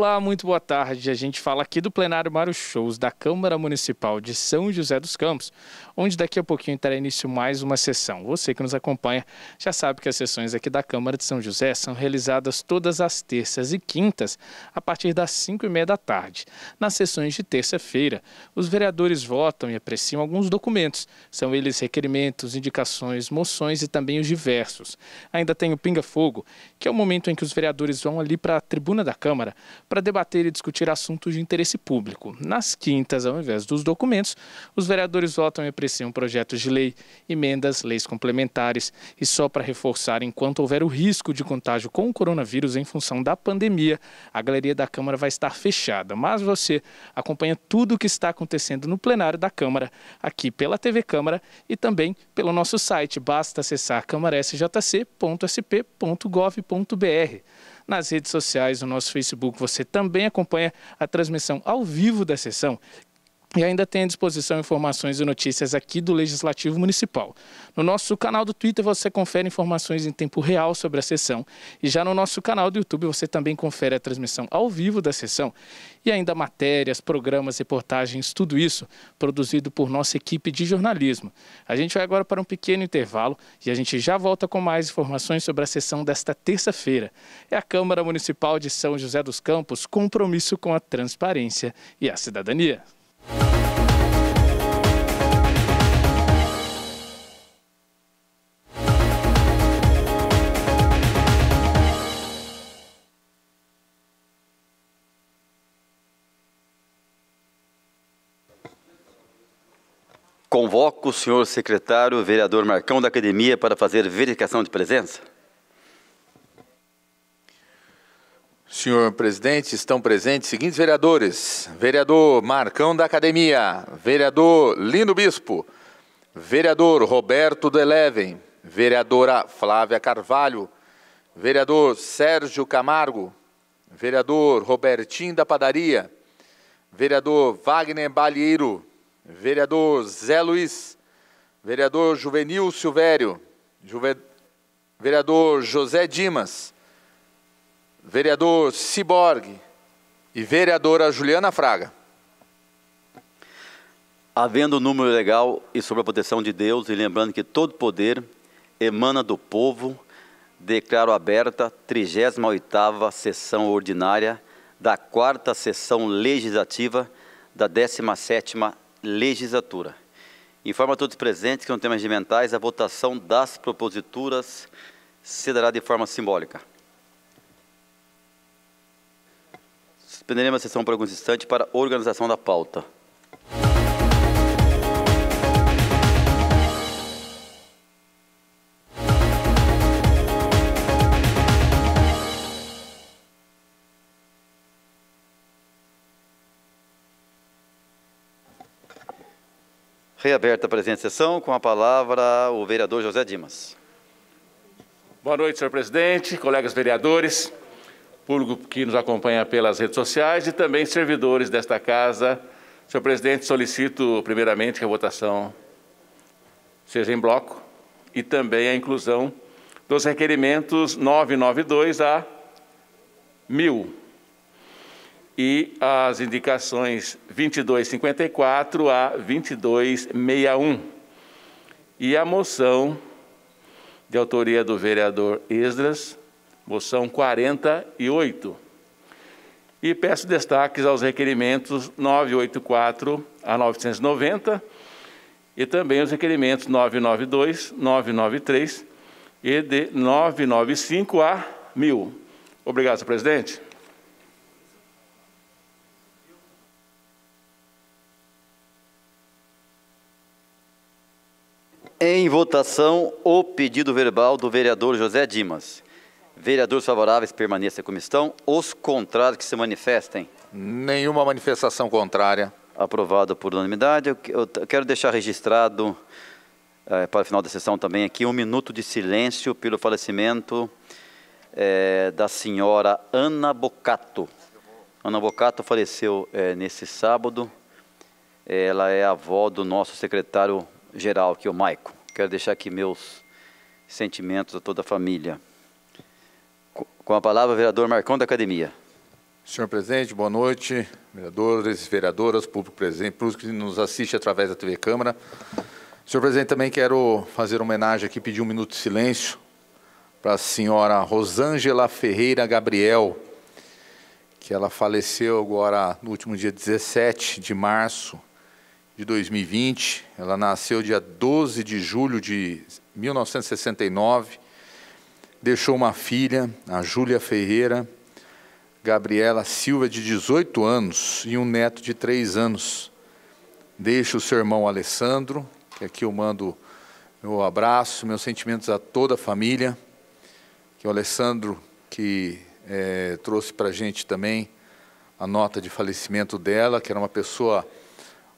Olá, muito boa tarde. A gente fala aqui do plenário Mário Shows da Câmara Municipal de São José dos Campos, onde daqui a pouquinho terá início mais uma sessão. Você que nos acompanha já sabe que as sessões aqui da Câmara de São José são realizadas todas as terças e quintas, a partir das 5h30 da tarde. Nas sessões de terça-feira, os vereadores votam e apreciam alguns documentos. São eles requerimentos, indicações, moções e também os diversos. Ainda tem o Pinga-Fogo, que é o momento em que os vereadores vão ali para a tribuna da Câmara para debater e discutir assuntos de interesse público. Nas quintas, ao invés dos documentos, os vereadores votam e apreciam projetos de lei, emendas, leis complementares e só para reforçar, enquanto houver o risco de contágio com o coronavírus em função da pandemia, a galeria da Câmara vai estar fechada. Mas você acompanha tudo o que está acontecendo no plenário da Câmara aqui pela TV Câmara e também pelo nosso site. Basta acessar câmarasjc.sp.gov.br. Nas redes sociais, no nosso Facebook, você também acompanha a transmissão ao vivo da sessão e ainda tem à disposição informações e notícias aqui do Legislativo Municipal. No nosso canal do Twitter você confere informações em tempo real sobre a sessão e já no nosso canal do YouTube você também confere a transmissão ao vivo da sessão e ainda matérias, programas, reportagens, tudo isso produzido por nossa equipe de jornalismo. A gente vai agora para um pequeno intervalo e a gente já volta com mais informações sobre a sessão desta terça-feira. É a Câmara Municipal de São José dos Campos, compromisso com a transparência e a cidadania. Convoco o senhor secretário, vereador Marcão da Academia, para fazer verificação de presença. Senhor presidente, estão presentes os seguintes vereadores: vereador Marcão da Academia, vereador Lino Bispo, vereador Roberto do Eleven, vereadora Flávia Carvalho, vereador Sérgio Camargo, vereador Robertinho da Padaria, vereador Wagner Balieiro, vereador Zé Luiz, vereador Juvenil Silvério, vereador José Dimas, vereador Ciborgue e vereadora Juliana Fraga. Havendo número legal e sob a proteção de Deus, e lembrando que todo poder emana do povo, declaro aberta a 38ª sessão ordinária da 4ª sessão legislativa da 17ª legislatura. Informo a todos os presentes que, no tema regimentais, a votação das proposituras se dará de forma simbólica. Suspenderemos a sessão por alguns instantes para organização da pauta. Reaberta a presente sessão, com a palavra o vereador José Dimas. Boa noite, senhor presidente, colegas vereadores, público que nos acompanha pelas redes sociais e também servidores desta casa. Senhor presidente, solicito primeiramente que a votação seja em bloco e também a inclusão dos requerimentos 992 a 1000 e as indicações 2254 a 2261 e a moção de autoria do vereador Esdras, moção 48. E peço destaques aos requerimentos 984 a 990 e também os requerimentos 992, 993 e de 995 a 1000. Obrigado, senhor presidente. Em votação, o pedido verbal do vereador José Dimas. Vereadores favoráveis permaneçam como estão. Os contrários que se manifestem. Nenhuma manifestação contrária. Aprovado por unanimidade. Eu quero deixar registrado, para o final da sessão também aqui, 1 minuto de silêncio pelo falecimento da senhora Ana Bocato. Ana Bocato faleceu nesse sábado. Ela é avó do nosso secretário-geral, aqui, o Maico. Quero deixar aqui meus sentimentos a toda a família. Com a palavra, o vereador Marcão da Academia. Senhor presidente, boa noite, vereadores, vereadoras, público presente, público que nos assiste através da TV Câmara. Senhor presidente, também quero fazer uma homenagem aqui, pedir um minuto de silêncio para a senhora Rosângela Ferreira Gabriel, que ela faleceu agora no último dia 17 de março de 2020. Ela nasceu dia 12 de julho de 1969, deixou uma filha, a Júlia Ferreira Gabriela Silva, de 18 anos, e um neto de 3 anos. Deixo o seu irmão Alessandro, que aqui eu mando meu abraço, meus sentimentos a toda a família, que o Alessandro, que trouxe para a gente também a nota de falecimento dela, que era uma pessoa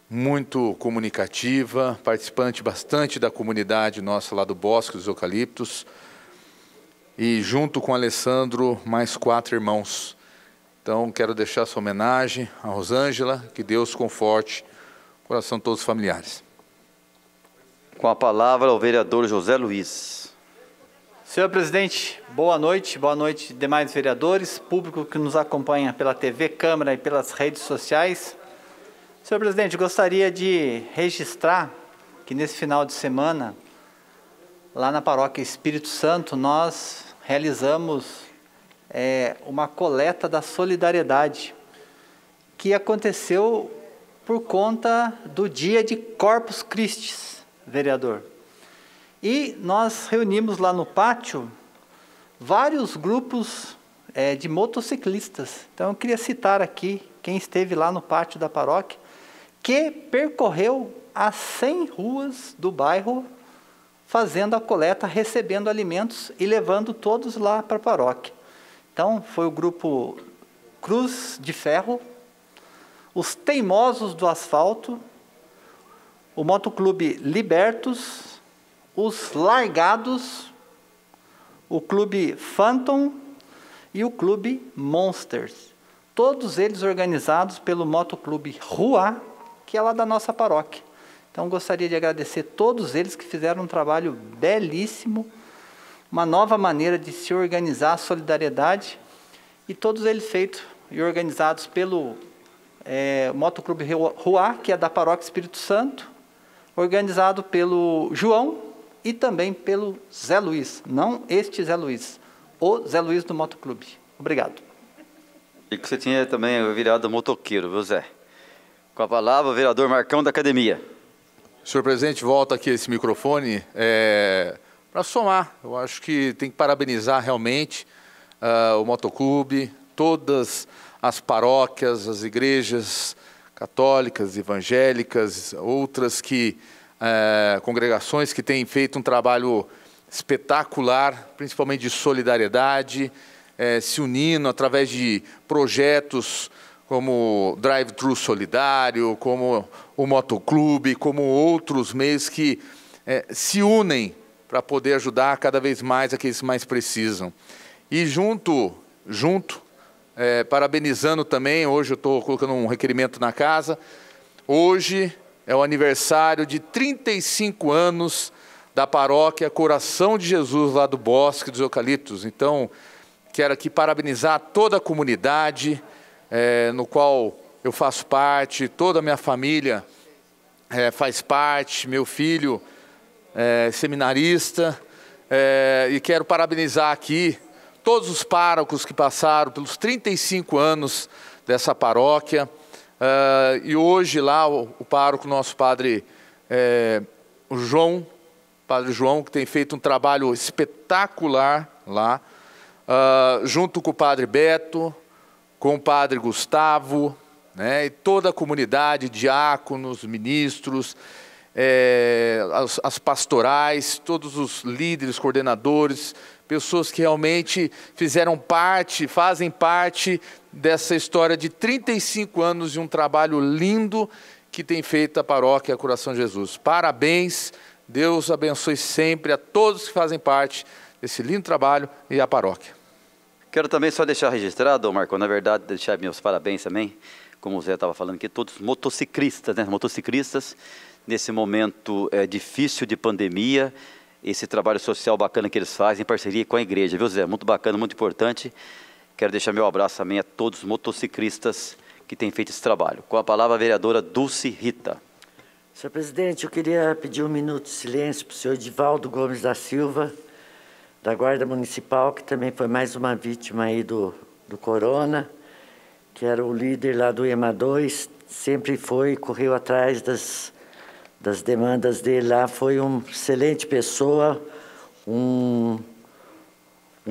muito comunicativa, participante bastante da comunidade nossa lá do Bosque dos Eucaliptos, e junto com o Alessandro, mais 4 irmãos. Então, quero deixar essa homenagem a Rosângela, que Deus conforte o coração de todos os familiares. Com a palavra, o vereador José Luiz. Senhor presidente, boa noite demais vereadores, público que nos acompanha pela TV Câmara e pelas redes sociais. Senhor presidente, gostaria de registrar que nesse final de semana, lá na Paróquia Espírito Santo, nós realizamos uma coleta da solidariedade, que aconteceu por conta do dia de Corpus Christi, vereador. E nós reunimos lá no pátio vários grupos de motociclistas. Então eu queria citar aqui quem esteve lá no pátio da paróquia, que percorreu as 100 ruas do bairro fazendo a coleta, recebendo alimentos e levando todos lá para a paróquia. Então, foi o grupo Cruz de Ferro, os Teimosos do Asfalto, o Motoclube Libertos, os Largados, o Clube Phantom e o Clube Monsters. Todos eles organizados pelo Motoclube Rua, que é lá da nossa paróquia. Então, gostaria de agradecer todos eles que fizeram um trabalho belíssimo, uma nova maneira de se organizar a solidariedade, e todos eles feitos e organizados pelo Motoclube Rua, que é da Paróquia Espírito Santo, organizado pelo João e também pelo Zé Luiz, não este Zé Luiz, o Zé Luiz do Motoclube. Obrigado. E que você tinha também virado motoqueiro, viu, Zé? Com a palavra, o vereador Marcão da Academia. Senhor presidente, volta aqui esse microfone para somar. Eu acho que tem que parabenizar realmente o Motoclube, todas as paróquias, as igrejas católicas, evangélicas, outras congregações que têm feito um trabalho espetacular, principalmente de solidariedade, se unindo através de projetos como Drive-Thru Solidário, como o Motoclube, como outros meios que se unem para poder ajudar cada vez mais aqueles que mais precisam. E junto, parabenizando também, hoje eu estou colocando um requerimento na casa, hoje é o aniversário de 35 anos da paróquia Coração de Jesus, lá do Bosque dos Eucaliptos. Então, quero aqui parabenizar toda a comunidade, no qual eu faço parte, toda a minha família faz parte, meu filho seminarista, e quero parabenizar aqui todos os párocos que passaram pelos 35 anos dessa paróquia, e hoje lá o pároco, nosso padre Padre João, que tem feito um trabalho espetacular lá, junto com o Padre Beto, com o Padre Gustavo, e toda a comunidade, diáconos, ministros, as pastorais, todos os líderes, coordenadores, pessoas que realmente fazem parte dessa história de 35 anos de um trabalho lindo que tem feito a paróquia Coração de Jesus. Parabéns, Deus abençoe sempre a todos que fazem parte desse lindo trabalho e a paróquia. Quero também só deixar registrado, Marco, na verdade, deixar meus parabéns também, como o Zé estava falando aqui, todos motociclistas, motociclistas, nesse momento difícil de pandemia, esse trabalho social bacana que eles fazem em parceria com a igreja, viu, Zé? Muito bacana, muito importante. Quero deixar meu abraço também a todos os motociclistas que têm feito esse trabalho. Com a palavra, a vereadora Dulce Rita. Senhor presidente, eu queria pedir um minuto de silêncio para o senhor Edivaldo Gomes da Silva, da Guarda Municipal, que também foi mais uma vítima aí do corona, que era o líder lá do EMA 2, sempre foi, correu atrás das demandas dele lá, foi uma excelente pessoa, um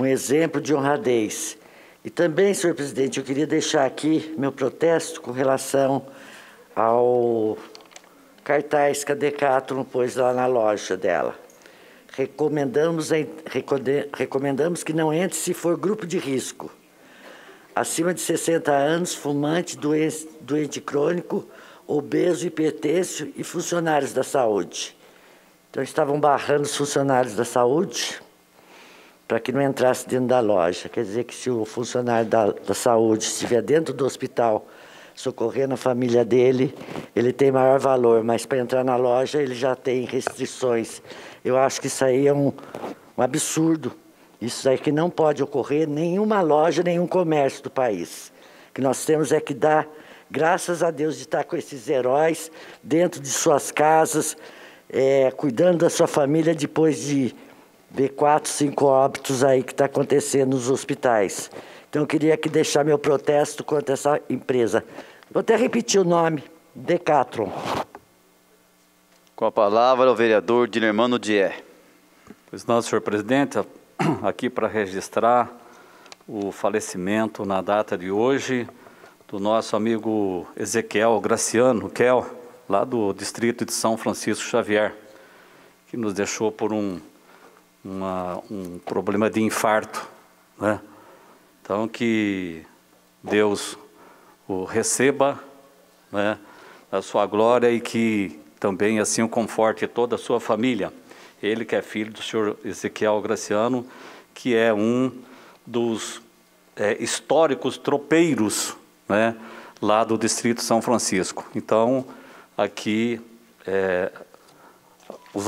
exemplo de honradez. E também, senhor presidente, eu queria deixar aqui meu protesto com relação ao cartaz que a Decathlon pôs lá na loja dela. Recomendamos que não entre se for grupo de risco. Acima de 60 anos, fumante, doente crônico, obeso, hipertenso e funcionários da saúde. Então, estavam barrando os funcionários da saúde para que não entrasse dentro da loja. Quer dizer que se o funcionário da saúde estiver dentro do hospital socorrendo a família dele, ele tem maior valor, mas para entrar na loja ele já tem restrições. Eu acho que isso aí é um absurdo. Isso aí que não pode ocorrer em nenhuma loja, nenhum comércio do país. O que nós temos é que dar graças a Deus de estar com esses heróis dentro de suas casas, cuidando da sua família depois de ver 4, 5 óbitos aí que está acontecendo nos hospitais. Então, eu queria aqui deixar meu protesto contra essa empresa. Vou até repetir o nome, Decathlon. Com a palavra, o vereador Dilermano Dier. Pois não, senhor presidente, aqui para registrar o falecimento na data de hoje do nosso amigo Ezequiel Graciano, Kel, lá do distrito de São Francisco Xavier, que nos deixou por um problema de infarto, né? Então, que Deus o receba, né, a sua glória e que também assim o conforte toda a sua família. Ele que é filho do senhor Ezequiel Graciano, que é um dos históricos tropeiros, né, lá do distrito de São Francisco. Então, aqui o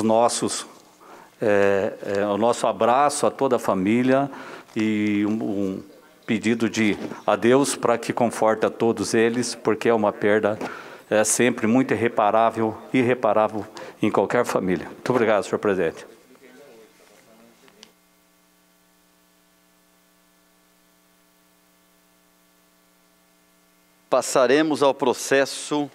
nosso abraço a toda a família e um pedido a Deus para que conforte a todos eles, porque é uma perda sempre muito irreparável em qualquer família. Muito obrigado, senhor presidente. Passaremos ao processo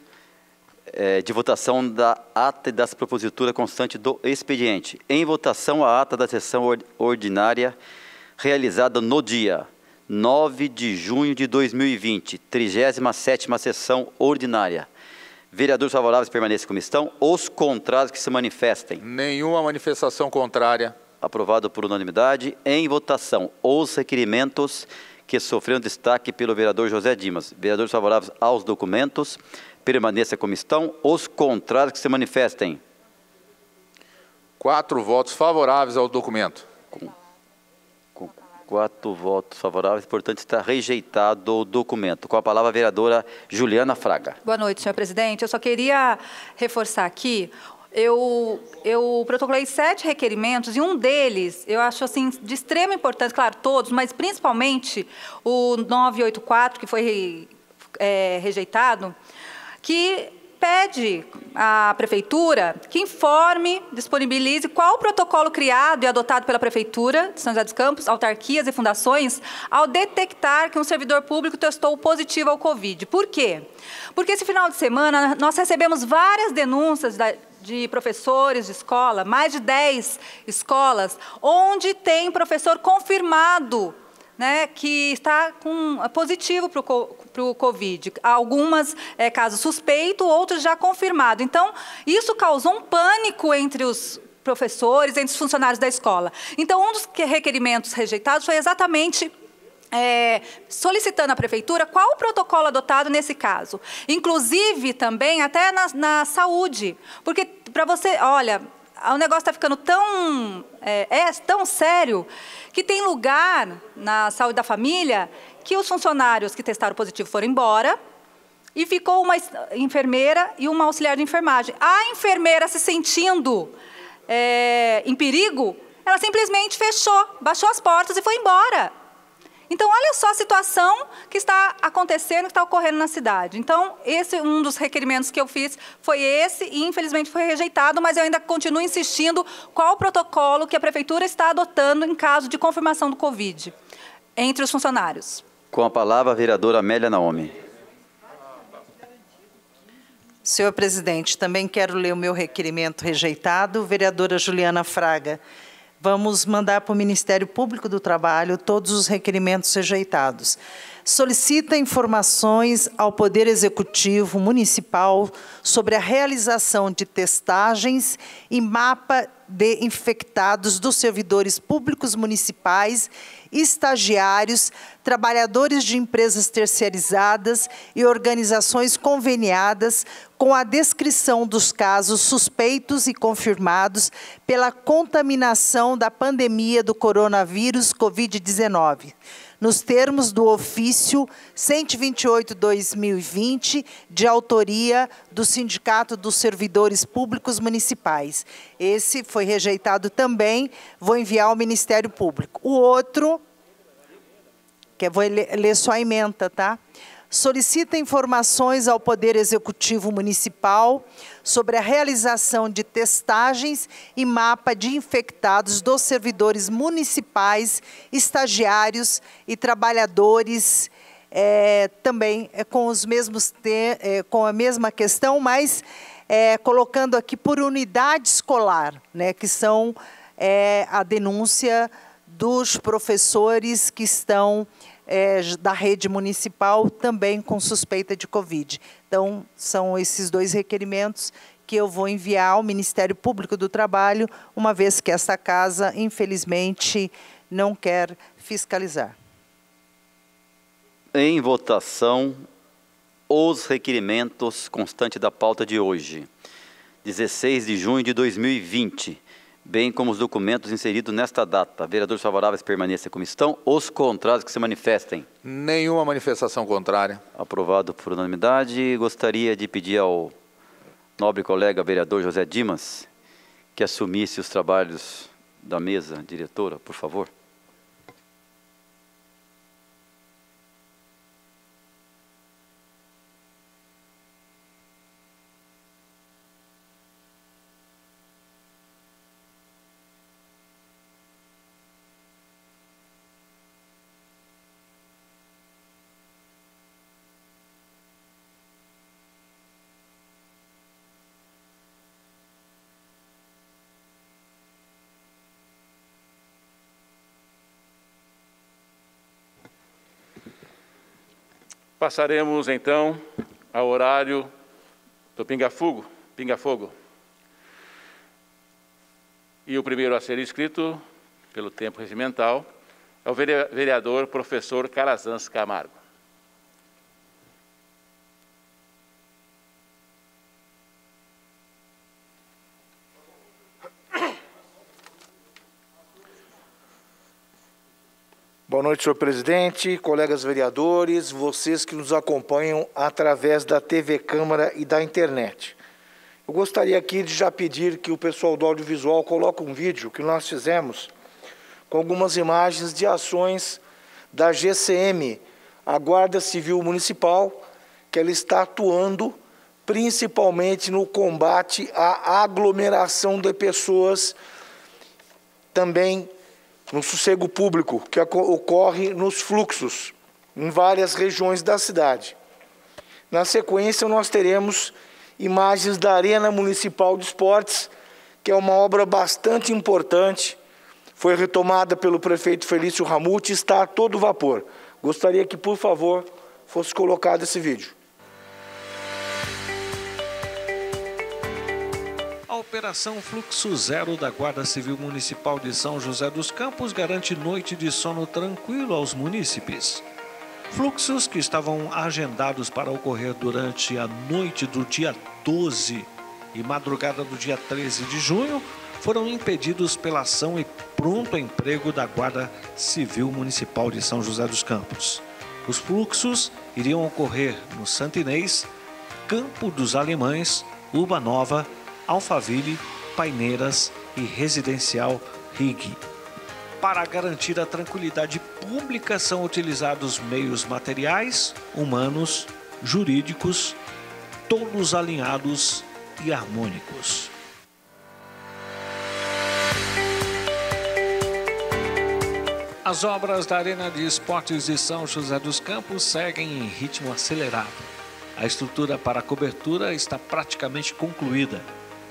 de votação da ata e das proposituras constantes do expediente. Em votação, a ata da sessão ordinária realizada no dia 9 de junho de 2020, 37ª sessão ordinária. Vereadores favoráveis permaneçam como estão. Os contrários que se manifestem. Nenhuma manifestação contrária. Aprovado por unanimidade. Em votação, os requerimentos que sofreram destaque pelo vereador José Dimas. Vereadores favoráveis aos documentos, permaneça como estão. Os contrários que se manifestem. 4 votos favoráveis ao documento. Com 4 votos favoráveis, portanto, está rejeitado o documento. Com a palavra, a vereadora Juliana Fraga. Boa noite, senhor presidente. Eu só queria reforçar aqui, eu protocolei 7 requerimentos e um deles, eu acho assim, de extrema importância, claro, todos, mas principalmente o 984, que foi rejeitado, que pede à Prefeitura que informe, disponibilize qual o protocolo criado e adotado pela Prefeitura de São José dos Campos, autarquias e fundações, ao detectar que um servidor público testou positivo ao Covid. Por quê? Porque esse final de semana nós recebemos várias denúncias de professores de escola, mais de 10 escolas, onde tem professor confirmado, né, que está positivo para o Covid. Algumas casos suspeitos, outros já confirmados. Então, isso causou um pânico entre os professores, entre os funcionários da escola. Então, um dos requerimentos rejeitados foi exatamente solicitando à Prefeitura qual o protocolo adotado nesse caso. Inclusive, também, até na saúde. Porque, para você, olha, o negócio está ficando tão sério que tem lugar na saúde da família que os funcionários que testaram positivo foram embora e ficou uma enfermeira e uma auxiliar de enfermagem. A enfermeira, se sentindo em perigo, ela simplesmente fechou, baixou as portas e foi embora. Então, olha só a situação que está acontecendo, que está ocorrendo na cidade. Então, esse um dos requerimentos que eu fiz foi esse e, infelizmente, foi rejeitado, mas eu ainda continuo insistindo qual o protocolo que a Prefeitura está adotando em caso de confirmação do Covid entre os funcionários. Com a palavra, a vereadora Amélia Naomi. Senhor presidente, também quero ler o meu requerimento rejeitado. Vereadora Juliana Fraga, vamos mandar para o Ministério Público do Trabalho todos os requerimentos rejeitados. Solicita informações ao Poder Executivo Municipal sobre a realização de testagens e mapa de infectados dos servidores públicos municipais, estagiários, trabalhadores de empresas terceirizadas e organizações conveniadas, com a descrição dos casos suspeitos e confirmados pela contaminação da pandemia do coronavírus Covid-19, nos termos do ofício 128/2020, de autoria do Sindicato dos Servidores Públicos Municipais. Esse foi rejeitado também, vou enviar ao Ministério Público. O outro, que eu vou ler só a ementa, tá? Solicita informações ao Poder Executivo Municipal sobre a realização de testagens e mapa de infectados dos servidores municipais, estagiários e trabalhadores, também com os mesmos com a mesma questão, mas colocando aqui por unidade escolar, né, que são a denúncia dos professores que estão da rede municipal, também com suspeita de Covid. Então, são esses dois requerimentos que eu vou enviar ao Ministério Público do Trabalho, uma vez que essa casa, infelizmente, não quer fiscalizar. Em votação, os requerimentos constantes da pauta de hoje, 16 de junho de 2020, bem como os documentos inseridos nesta data. Vereadores favoráveis permaneçam como estão. Os contrários que se manifestem. Nenhuma manifestação contrária. Aprovado por unanimidade. Gostaria de pedir ao nobre colega vereador José Dimas que assumisse os trabalhos da mesa diretora, por favor. Passaremos, então, ao horário do pinga-fogo. E o primeiro a ser inscrito, pelo tempo regimental, é o vereador professor Calazans Camargo. Boa noite, senhor presidente, colegas vereadores, vocês que nos acompanham através da TV Câmara e da internet. Eu gostaria aqui de já pedir que o pessoal do audiovisual coloque um vídeo que nós fizemos com algumas imagens de ações da GCM, a Guarda Civil Municipal, que ela está atuando principalmente no combate à aglomeração de pessoas, também no sossego público, que ocorre nos fluxos, em várias regiões da cidade. Na sequência, nós teremos imagens da Arena Municipal de Esportes, que é uma obra bastante importante, foi retomada pelo prefeito Felício Ramute e está a todo vapor. Gostaria que, por favor, fosse colocado esse vídeo. A Operação Fluxo Zero da Guarda Civil Municipal de São José dos Campos garante noite de sono tranquilo aos munícipes. Fluxos que estavam agendados para ocorrer durante a noite do dia 12 e madrugada do dia 13 de junho foram impedidos pela ação e pronto emprego da Guarda Civil Municipal de São José dos Campos. Os fluxos iriam ocorrer no Santo Inês, Campo dos Alemães, Uba Nova, Alphaville, Paineiras e Residencial Rig. Para garantir a tranquilidade pública são utilizados meios materiais, humanos, jurídicos, todos alinhados e harmônicos. As obras da Arena de Esportes de São José dos Campos seguem em ritmo acelerado. A estrutura para a cobertura está praticamente concluída.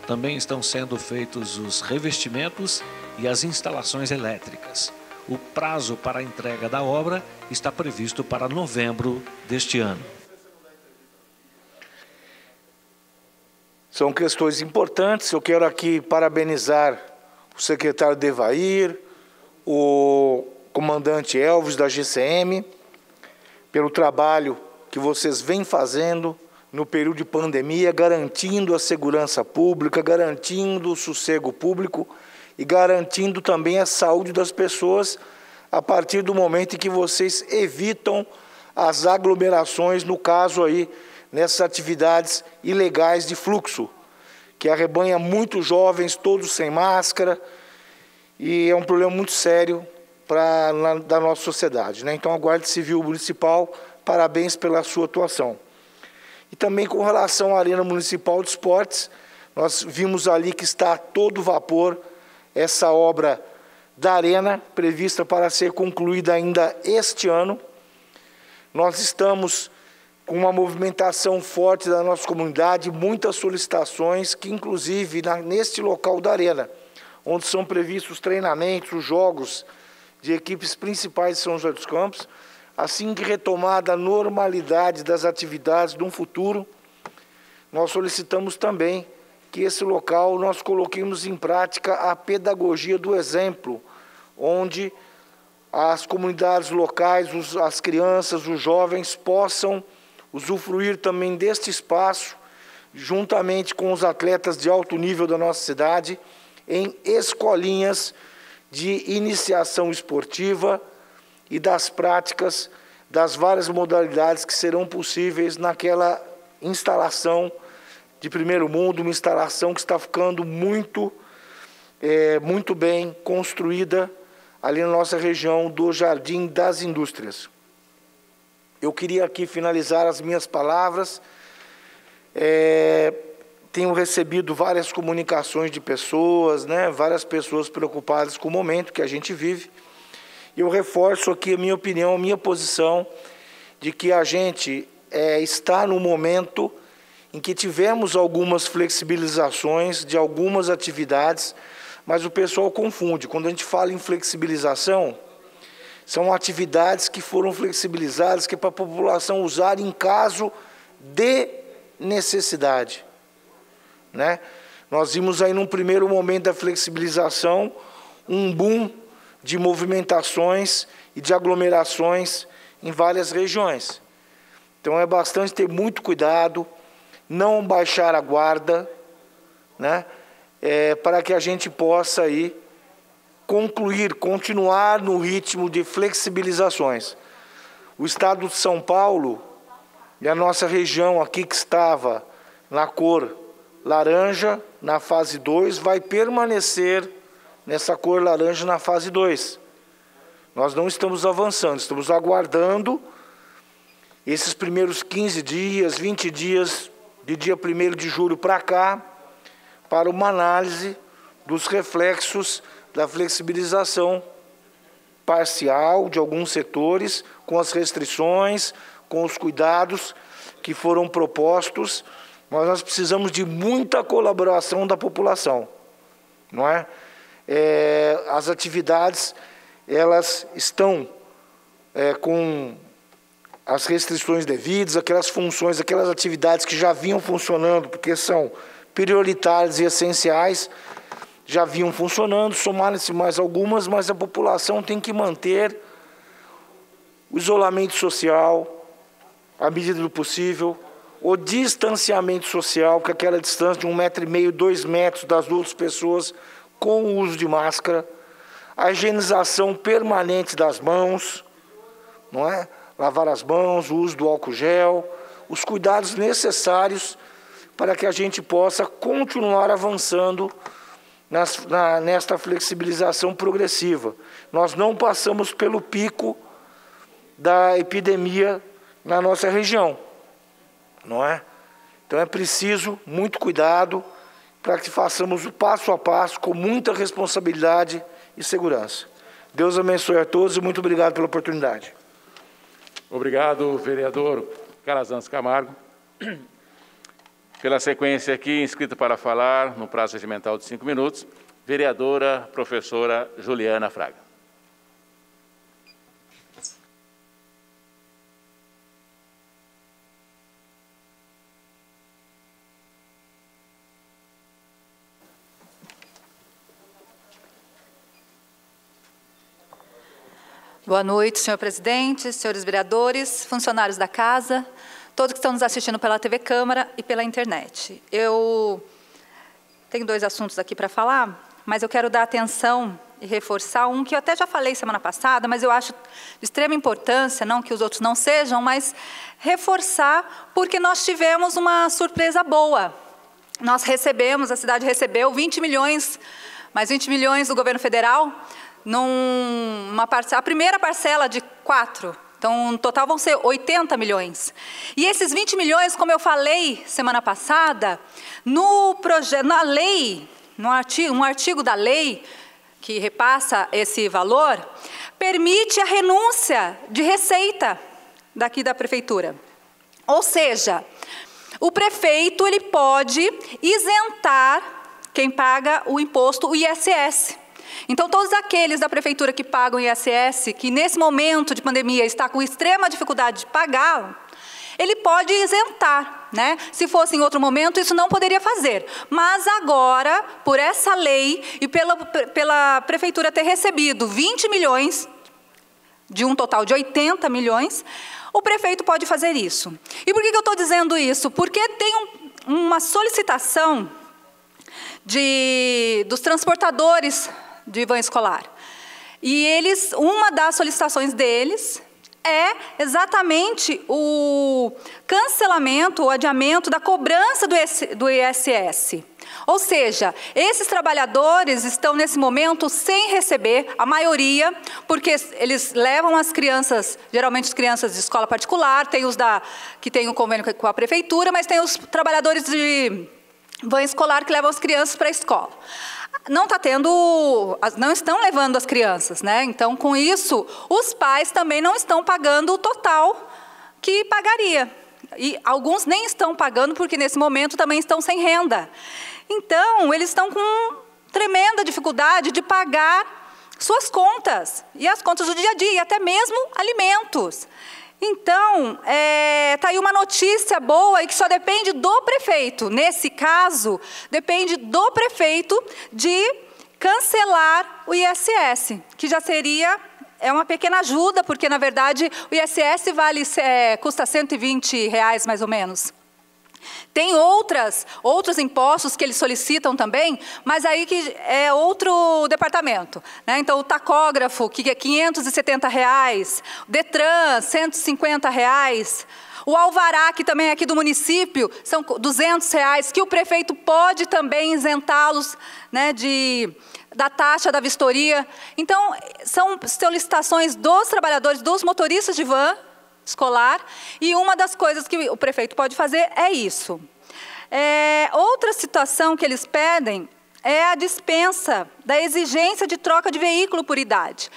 Também estão sendo feitos os revestimentos e as instalações elétricas. O prazo para a entrega da obra está previsto para novembro deste ano. São questões importantes. Eu quero aqui parabenizar o secretário Devair, o comandante Elvis da GCM, pelo trabalho que vocês vêm fazendo no período de pandemia, garantindo a segurança pública, garantindo o sossego público e garantindo também a saúde das pessoas a partir do momento em que vocês evitam as aglomerações, no caso aí, nessas atividades ilegais de fluxo, que arrebanha muitos jovens, todos sem máscara, e é um problema muito sério da nossa sociedade, né? Então, a Guarda Civil Municipal, parabéns pela sua atuação. E também com relação à Arena Municipal de Esportes, nós vimos ali que está a todo vapor essa obra da Arena, prevista para ser concluída ainda este ano. Nós estamos com uma movimentação forte da nossa comunidade, muitas solicitações, que inclusive neste local da Arena, onde são previstos treinamentos, os jogos de equipes principais de São José dos Campos, assim que retomada a normalidade das atividades no futuro, nós solicitamos também que esse local nós coloquemos em prática a pedagogia do exemplo, onde as comunidades locais, as crianças, os jovens possam usufruir também deste espaço, juntamente com os atletas de alto nível da nossa cidade, em escolinhas de iniciação esportiva e das práticas das várias modalidades que serão possíveis naquela instalação de primeiro mundo, uma instalação que está ficando muito bem construída ali na nossa região do Jardim das Indústrias. Eu queria aqui finalizar as minhas palavras. Tenho recebido várias comunicações de pessoas, né, várias pessoas preocupadas com o momento que a gente vive. Eu reforço aqui a minha opinião, a minha posição, de que a gente está no momento em que tivemos algumas flexibilizações de algumas atividades, mas o pessoal confunde. Quando a gente fala em flexibilização, são atividades que foram flexibilizadas, que é para a população usar em caso de necessidade, né? Nós vimos aí num primeiro momento da flexibilização um boom de movimentações e de aglomerações em várias regiões. Então é bastante ter muito cuidado, não baixar a guarda, né? Para que a gente possa aí continuar no ritmo de flexibilizações. O Estado de São Paulo e a nossa região aqui que estava na cor laranja na fase 2, vai permanecer nessa cor laranja na fase 2. Nós não estamos avançando, estamos aguardando esses primeiros 15 dias, 20 dias, de dia 1º de julho para cá, para uma análise dos reflexos da flexibilização parcial de alguns setores, com as restrições, com os cuidados que foram propostos, mas nós precisamos de muita colaboração da população, não é? As atividades, elas estão com as restrições devidas, aquelas funções, aquelas atividades que já vinham funcionando, porque são prioritárias e essenciais, já vinham funcionando, somaram-se mais algumas, mas a população tem que manter o isolamento social, à medida do possível, o distanciamento social, que é aquela distância de 1,5 m, 2 metros das outras pessoas, com o uso de máscara, a higienização permanente das mãos, não é? Lavar as mãos, o uso do álcool gel, os cuidados necessários para que a gente possa continuar avançando nesta flexibilização progressiva. Nós não passamos pelo pico da epidemia na nossa região, não é? Então é preciso muito cuidado para que façamos o passo a passo com muita responsabilidade e segurança. Deus abençoe a todos e muito obrigado pela oportunidade. Obrigado, vereador Calazans Camargo. Pela sequência aqui, inscrita para falar, no prazo regimental de 5 minutos, vereadora professora Juliana Fraga. Boa noite, senhor presidente, senhores vereadores, funcionários da casa, todos que estão nos assistindo pela TV Câmara e pela internet. Eu tenho 2 assuntos aqui para falar, mas eu quero dar atenção e reforçar um que eu até já falei semana passada, mas eu acho de extrema importância, não que os outros não sejam, mas reforçar, porque nós tivemos uma surpresa boa. Nós recebemos, a cidade recebeu 20 milhões, mais 20 milhões do governo federal, a primeira parcela de 4, então no total vão ser 80 milhões. E esses 20 milhões, como eu falei semana passada, na lei, um artigo da lei que repassa esse valor, permite a renúncia de receita daqui da prefeitura. Ou seja, o prefeito ele pode isentar quem paga o imposto, o ISS. Então, todos aqueles da prefeitura que pagam ISS, que nesse momento de pandemia está com extrema dificuldade de pagar, ele pode isentar, né? Se fosse em outro momento, isso não poderia fazer. Mas agora, por essa lei e pela prefeitura ter recebido 20 milhões, de um total de 80 milhões, o prefeito pode fazer isso. E por que eu estou dizendo isso? Porque tem uma solicitação dos transportadores de van escolar. E uma das solicitações deles é exatamente o cancelamento, o adiamento da cobrança do ISS. Ou seja, esses trabalhadores estão nesse momento sem receber, a maioria, porque eles levam as crianças, geralmente as crianças de escola particular, tem os que tem um convênio com a prefeitura, mas tem os trabalhadores de van escolar que levam as crianças para a escola. Não estão levando as crianças, né? Então, com isso, os pais também não estão pagando o total que pagaria. E alguns nem estão pagando porque, nesse momento, também estão sem renda. Então, eles estão com tremenda dificuldade de pagar suas contas, e as contas do dia a dia, e até mesmo alimentos. Então, está aí uma notícia boa e que só depende do prefeito. Nesse caso, depende do prefeito de cancelar o ISS, que já seria uma pequena ajuda, porque, na verdade, o ISS custa R$ 120 mais ou menos. Tem outros impostos que eles solicitam também, mas aí que é outro departamento, né? Então, o tacógrafo, que é R$ 570, o Detran, R$ 150, o alvará, que também é aqui do município, são R$ 200, que o prefeito pode também isentá-los, né, da taxa da vistoria. Então, são solicitações dos trabalhadores, dos motoristas de van escolar, e uma das coisas que o prefeito pode fazer é isso. Outra situação que eles pedem é a dispensa da exigência de troca de veículo por idade.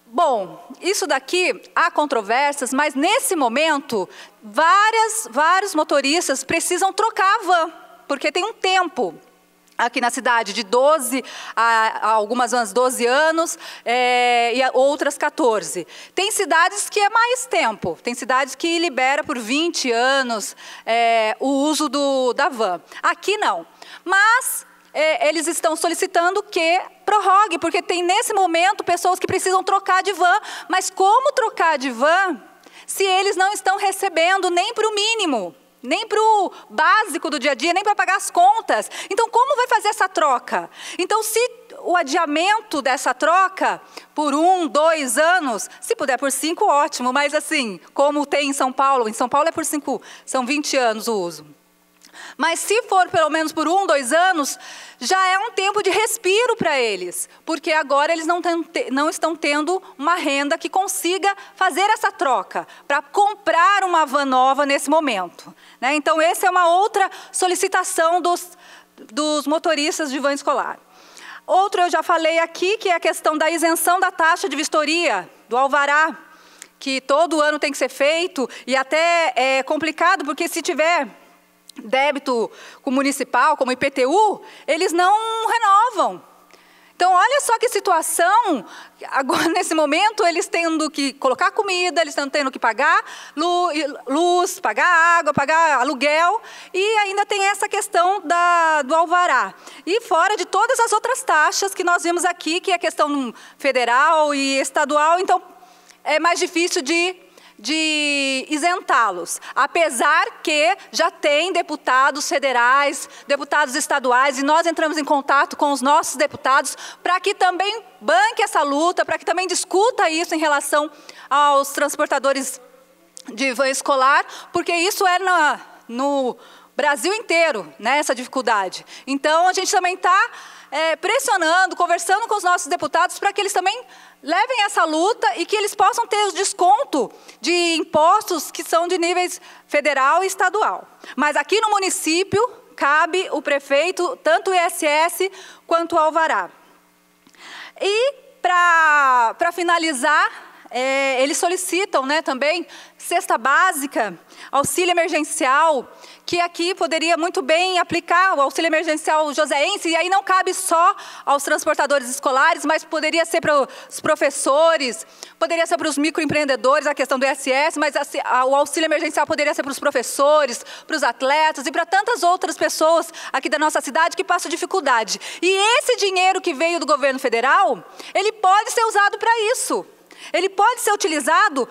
Bom, isso daqui há controvérsias, mas nesse momento, vários motoristas precisam trocar a van, porque tem um tempo aqui na cidade, de 12 a algumas vans 12 anos, e outras 14. Tem cidades que é mais tempo, tem cidades que libera por 20 anos o uso da van. Aqui não, mas eles estão solicitando que prorrogue, porque tem nesse momento pessoas que precisam trocar de van, mas como trocar de van se eles não estão recebendo nem para o mínimo? Nem para o básico do dia a dia, nem para pagar as contas. Então, como vai fazer essa troca? Então, se o adiamento dessa troca por 1, 2 anos, se puder por 5, ótimo, mas assim, como tem em São Paulo é por 5, são 20 anos o uso. Mas se for pelo menos por 1, 2 anos, já é um tempo de respiro para eles, porque agora eles não estão tendo uma renda que consiga fazer essa troca, para comprar uma van nova nesse momento, né? Então, essa é uma outra solicitação dos motoristas de van escolar. Outro eu já falei aqui, que é a questão da isenção da taxa de vistoria, do alvará, que todo ano tem que ser feito, e até é complicado, porque se tiver débito com o municipal, como IPTU, eles não renovam. Então, olha só que situação, agora nesse momento, eles tendo que colocar comida, eles estão tendo que pagar luz, pagar água, pagar aluguel, e ainda tem essa questão do alvará. E fora de todas as outras taxas que nós vimos aqui, que é questão federal e estadual, então é mais difícil de isentá-los, apesar que já tem deputados federais, deputados estaduais, e nós entramos em contato com os nossos deputados para que também banque essa luta, para que também discuta isso em relação aos transportadores de van escolar, porque isso é no Brasil inteiro, né, essa dificuldade. Então, a gente também está pressionando, conversando com os nossos deputados para que eles também levem essa luta e que eles possam ter o desconto de impostos que são de níveis federal e estadual. Mas aqui no município, cabe o prefeito, tanto o ISS quanto o alvará. E, para finalizar, eles solicitam, né, também cesta básica, auxílio emergencial, que aqui poderia muito bem aplicar o auxílio emergencial joseense, e aí não cabe só aos transportadores escolares, mas poderia ser para os professores, poderia ser para os microempreendedores, a questão do ISS, mas o auxílio emergencial poderia ser para os professores, para os atletas e para tantas outras pessoas aqui da nossa cidade que passam dificuldade. E esse dinheiro que veio do governo federal, ele pode ser usado para isso. Ele pode ser utilizado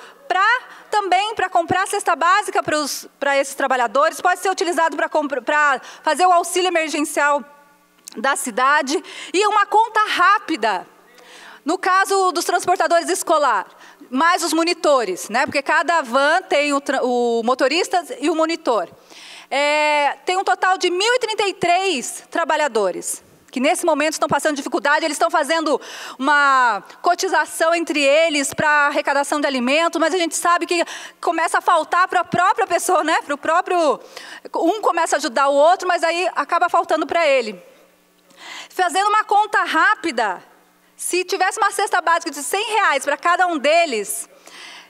também para comprar cesta básica para esses trabalhadores, pode ser utilizado para fazer o auxílio emergencial da cidade e uma conta rápida. No caso dos transportadores escolar, mais os monitores, né? Porque cada van tem o motorista e o monitor. Tem um total de 1.033 trabalhadores, que nesse momento estão passando dificuldade, eles estão fazendo uma cotização entre eles para arrecadação de alimentos, mas a gente sabe que começa a faltar para a própria pessoa, né? Para o próprio, um começa a ajudar o outro, mas aí acaba faltando para ele. Fazendo uma conta rápida, se tivesse uma cesta básica de R$100 para cada um deles,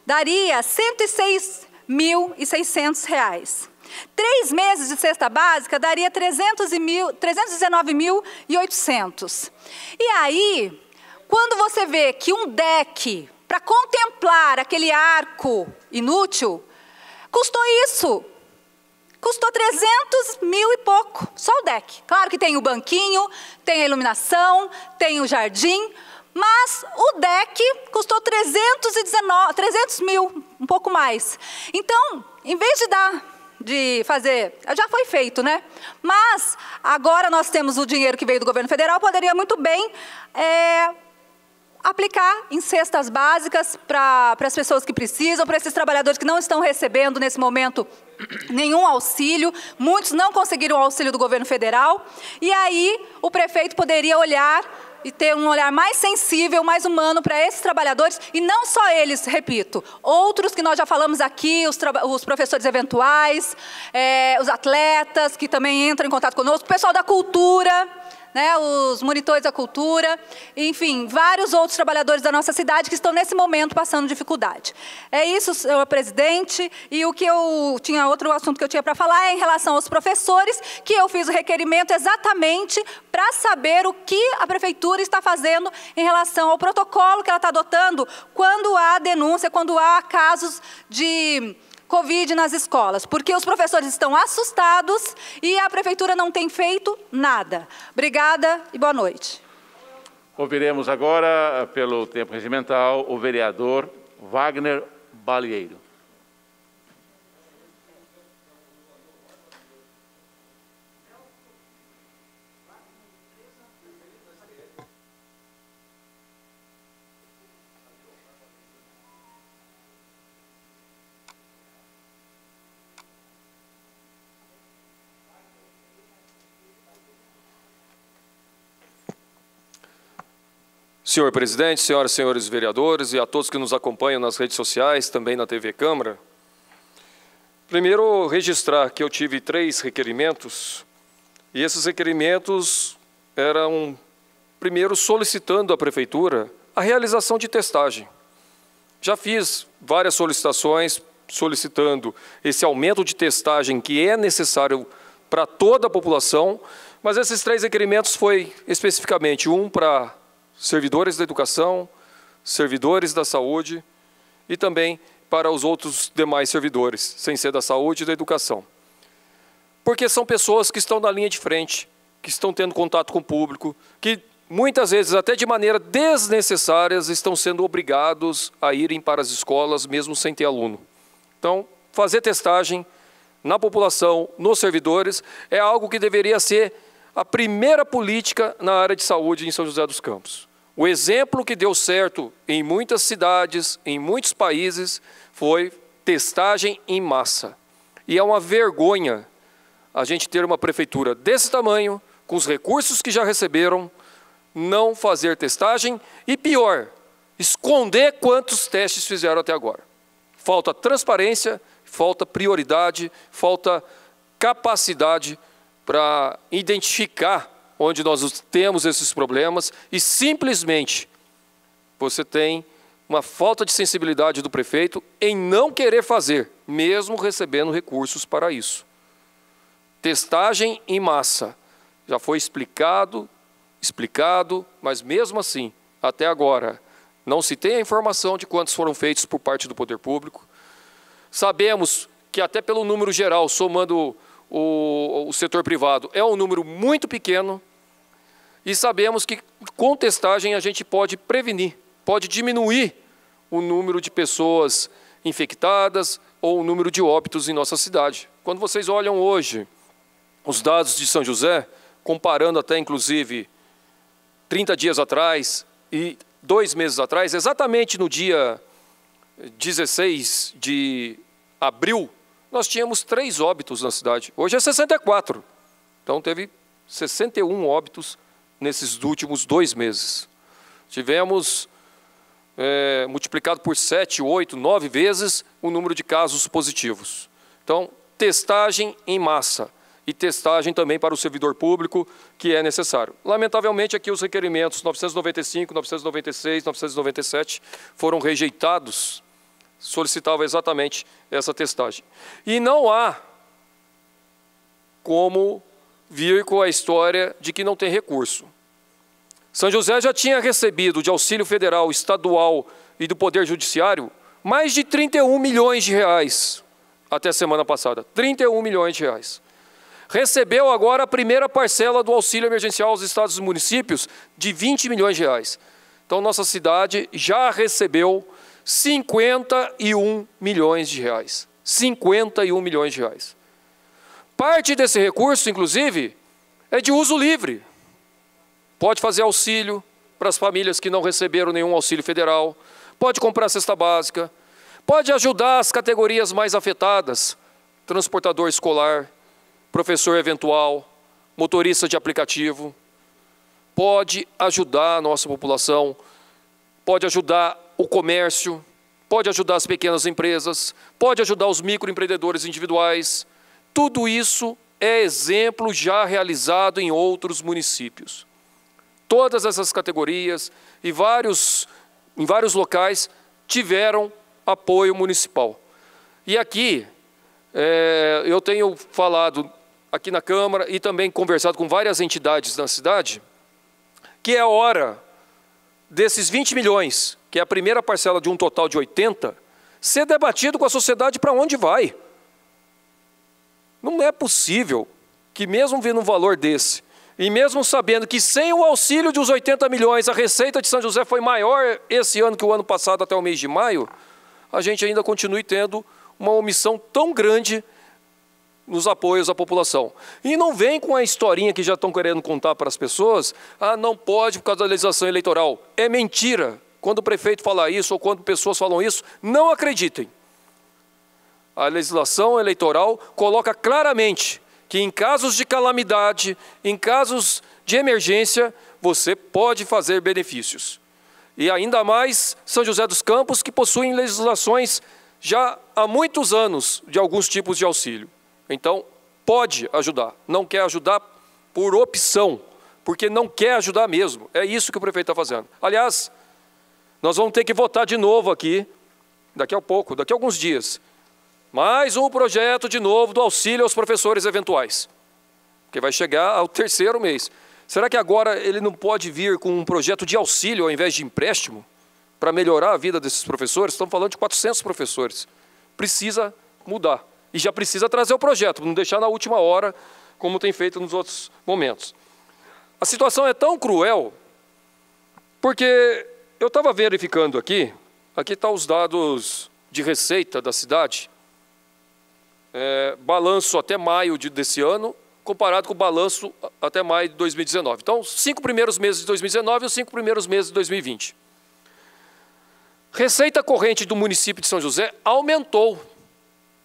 daria R$106.600. 3 meses de cesta básica daria 319.800. E aí, quando você vê que um deck, para contemplar aquele arco inútil, custou isso. Custou 300 mil e pouco, só o deck. Claro que tem o banquinho, tem a iluminação, tem o jardim, mas o deck custou 300 mil, um pouco mais. Então, em vez de fazer, já foi feito, né? Mas agora nós temos o dinheiro que veio do governo federal, poderia muito bem aplicar em cestas básicas para as pessoas que precisam, para esses trabalhadores que não estão recebendo nesse momento nenhum auxílio, muitos não conseguiram o auxílio do governo federal, e aí o prefeito poderia olhar e ter um olhar mais sensível, mais humano para esses trabalhadores, e não só eles, repito, outros que nós já falamos aqui, os professores eventuais, os atletas que também entram em contato conosco, o pessoal da cultura, né, os monitores da cultura, enfim, vários outros trabalhadores da nossa cidade que estão nesse momento passando dificuldade. É isso, senhor presidente, e outro assunto que eu tinha para falar é em relação aos professores, que eu fiz o requerimento exatamente para saber o que a prefeitura está fazendo em relação ao protocolo que ela está adotando quando há denúncia, quando há casos de Covid nas escolas, porque os professores estão assustados e a prefeitura não tem feito nada. Obrigada e boa noite. Ouviremos agora, pelo tempo regimental, o vereador Wagner Balieiro. Senhor presidente, senhoras e senhores vereadores e a todos que nos acompanham nas redes sociais, também na TV Câmara. Primeiro, registrar que eu tive 3 requerimentos e esses requerimentos eram, primeiro, solicitando à Prefeitura a realização de testagem. Já fiz várias solicitações solicitando esse aumento de testagem que é necessário para toda a população, mas esses 3 requerimentos foi especificamente um para servidores da educação, servidores da saúde e também para os outros demais servidores, sem ser da saúde e da educação. Porque são pessoas que estão na linha de frente, que estão tendo contato com o público, que muitas vezes, até de maneira desnecessária, estão sendo obrigados a irem para as escolas, mesmo sem ter aluno. Então, fazer testagem na população, nos servidores, é algo que deveria ser a primeira política na área de saúde em São José dos Campos. O exemplo que deu certo em muitas cidades, em muitos países, foi testagem em massa. E é uma vergonha a gente ter uma prefeitura desse tamanho, com os recursos que já receberam, não fazer testagem e, pior, esconder quantos testes fizeram até agora. Falta transparência, falta prioridade, falta capacidade para identificar onde nós temos esses problemas e simplesmente você tem uma falta de sensibilidade do prefeito em não querer fazer, mesmo recebendo recursos para isso. Testagem em massa. Já foi explicado, mas mesmo assim, até agora, não se tem a informação de quantos foram feitos por parte do poder público. Sabemos que até pelo número geral, somando o setor privado, é um número muito pequeno e sabemos que com testagem a gente pode prevenir, pode diminuir o número de pessoas infectadas ou o número de óbitos em nossa cidade. Quando vocês olham hoje os dados de São José, comparando até inclusive 30 dias atrás e 2 meses atrás, exatamente no dia 16 de abril, nós tínhamos 3 óbitos na cidade. Hoje é 64. Então teve 61 óbitos nesses últimos 2 meses. Tivemos multiplicado por 7, 8, 9 vezes o número de casos positivos. Então, testagem em massa e testagem também para o servidor público, que é necessário. Lamentavelmente, aqui os requerimentos 995, 996, 997 foram rejeitados, solicitava exatamente essa testagem. E não há como vir com a história de que não tem recurso. São José já tinha recebido de auxílio federal, estadual e do Poder Judiciário mais de 31 milhões de reais até a semana passada. 31 milhões de reais. Recebeu agora a primeira parcela do auxílio emergencial aos estados e municípios de 20 milhões de reais. Então, nossa cidade já recebeu 51 milhões de reais. 51 milhões de reais. Parte desse recurso, inclusive, é de uso livre. Pode fazer auxílio para as famílias que não receberam nenhum auxílio federal, pode comprar cesta básica, pode ajudar as categorias mais afetadas, transportador escolar, professor eventual, motorista de aplicativo, pode ajudar a nossa população, pode ajudar o comércio, pode ajudar as pequenas empresas, pode ajudar os microempreendedores individuais. Tudo isso é exemplo já realizado em outros municípios. Todas essas categorias e em vários locais tiveram apoio municipal. E aqui, eu tenho falado aqui na Câmara e também conversado com várias entidades da cidade, que é a hora desses 20 milhões, que é a primeira parcela de um total de 80, ser debatido com a sociedade para onde vai. Não é possível que mesmo vendo um valor desse, e mesmo sabendo que sem o auxílio de uns 80 milhões, a receita de São José foi maior esse ano que o ano passado até o mês de maio, a gente ainda continue tendo uma omissão tão grande nos apoios à população. E não vem com a historinha que já estão querendo contar para as pessoas, não pode por causa da legislação eleitoral. É mentira. Quando o prefeito fala isso ou quando pessoas falam isso, não acreditem. A legislação eleitoral coloca claramente que em casos de calamidade, em casos de emergência, você pode fazer benefícios. E ainda mais São José dos Campos, que possuem legislações já há muitos anos de alguns tipos de auxílio. Então, pode ajudar. Não quer ajudar por opção, porque não quer ajudar mesmo. É isso que o prefeito está fazendo. Aliás, nós vamos ter que votar de novo aqui, daqui a pouco, daqui a alguns dias, mais um projeto de novo do auxílio aos professores eventuais, que vai chegar ao 3º mês. Será que agora ele não pode vir com um projeto de auxílio ao invés de empréstimo para melhorar a vida desses professores? Estamos falando de 400 professores. Precisa mudar. E já precisa trazer o projeto, não deixar na última hora, como tem feito nos outros momentos. A situação é tão cruel, porque eu estava verificando aqui estão os dados de receita da cidade, balanço até maio desse ano, comparado com o balanço até maio de 2019. Então, os 5 primeiros meses de 2019 e os 5 primeiros meses de 2020. Receita corrente do município de São José aumentou.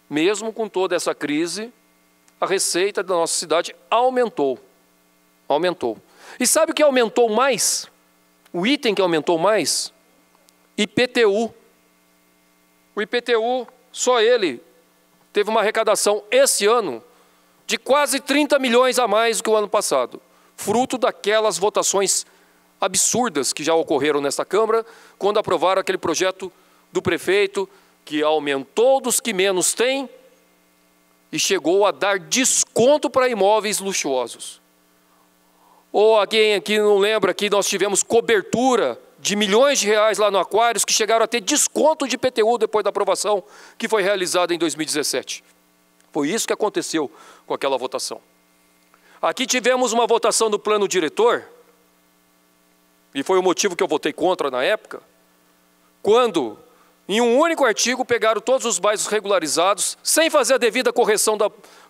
Mesmo com toda essa crise, a receita da nossa cidade aumentou. Aumentou. E sabe o que aumentou mais? O item que aumentou mais? IPTU. O IPTU, só ele, teve uma arrecadação esse ano de quase 30 milhões a mais do que o ano passado, fruto daquelas votações absurdas que já ocorreram nesta Câmara, quando aprovaram aquele projeto do prefeito, que aumentou dos que menos têm e chegou a dar desconto para imóveis luxuosos. Ou alguém aqui não lembra que nós tivemos cobertura de milhões de reais lá no Aquários, que chegaram a ter desconto de IPTU depois da aprovação que foi realizada em 2017. Foi isso que aconteceu com aquela votação. Aqui tivemos uma votação do plano diretor, e foi o motivo que eu votei contra na época, quando, em um único artigo, pegaram todos os bairros regularizados, sem fazer a devida correção